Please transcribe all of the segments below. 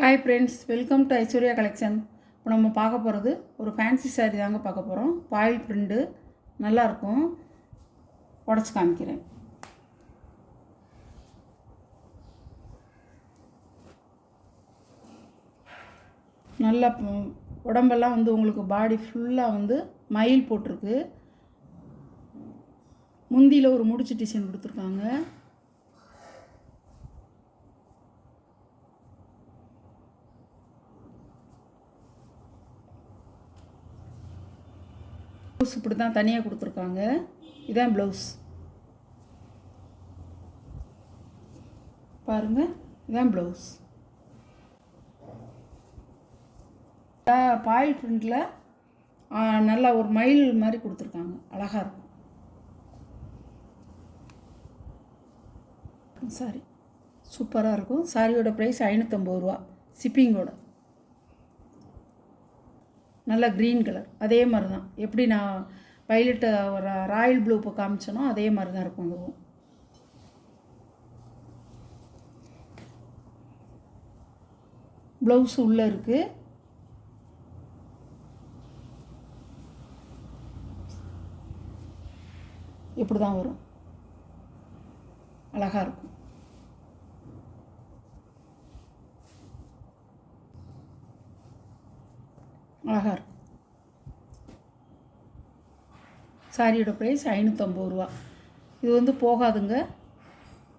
Hi friends, welcome to Aishwarya collection. இப்போ நம்ம பார்க்க போகிறது ஒரு ஃபேன்சி சாரீ தாங்க பார்க்க போகிறோம். பாயில் பிரிண்ட்டு நல்லாயிருக்கும். உடச்சி காமிக்கிறேன். நல்லா உடம்பெல்லாம் உங்களுக்கு பாடி ஃபுல்லாக மயில் போட்டிருக்கு. முந்தியில் ஒரு முடிச்சு டிசைன் கொடுத்துருக்காங்க. ப்ளவுஸ் இப்படி தான் தனியாக கொடுத்துருக்காங்க. இதான் ப்ளவுஸ் பாருங்கள். இதான் ப்ளவுஸ். பாயில் பிரிண்டில் நல்லா ஒரு மயில் மாதிரி கொடுத்துருக்காங்க. அழகாக இருக்கும் சாரி. சூப்பராக இருக்கும். சாரியோட ப்ரைஸ் 550 ரூபா ஷிப்பிங்கோட. நல்ல க்ரீன் கலர். அதே மாதிரி தான் எப்படி நான் பைலட்டு ராயல் ப்ளூ இப்போ காமிச்சனோ அதே மாதிரி தான் இருக்கும். அதுவும் ப்ளவுஸு உள்ளே இருக்குது. இப்படி தான் வரும். அழகாக இருக்கும். அழகாக இருக்கும். சாரியோட ப்ரைஸ் 550 ரூபா. இது போகாதுங்க,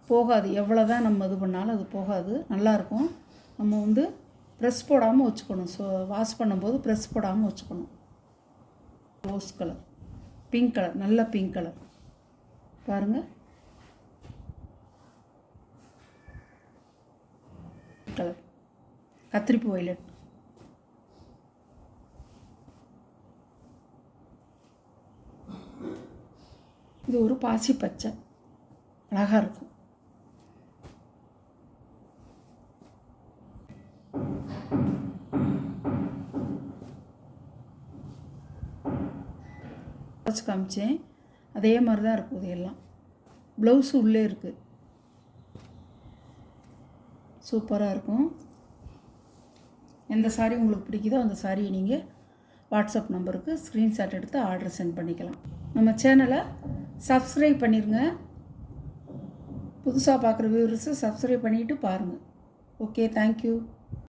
போகாது. எவ்வளோ தான் நம்ம இது பண்ணாலும் அது போகாது. நல்லாயிருக்கும். நம்ம ப்ரெஸ் போடாமல் வச்சுக்கணும். ஸோ வாஷ் பண்ணும்போது ப்ரெஸ் போடாமல் வச்சுக்கணும். ரோஸ் கலர், பிங்க் கலர், நல்ல பிங்க் கலர் பாருங்கள். கலர் கத்திரிப்பு வைலட். இது ஒரு பாசி பச்சை. அழகாக இருக்கும். வச்சு காமிச்சேன். அதே மாதிரி தான் இருக்கும். இது எல்லாம் ப்ளவுஸு உள்ளே இருக்குது. சூப்பராக இருக்கும். எந்த சாரீ உங்களுக்கு பிடிக்குதோ அந்த சாரியை நீங்கள் வாட்ஸ்அப் நம்பருக்கு ஸ்க்ரீன்ஷாட் எடுத்து ஆர்டர் சென்ட் பண்ணிக்கலாம். நம்ம சேனலை சப்ஸ்கிரைப் பண்ணிடுங்க. புதுசாக பார்க்குற வியூவர்ஸு சப்ஸ்கிரைப் பண்ணிவிட்டு பாருங்கள். Okay, thank you.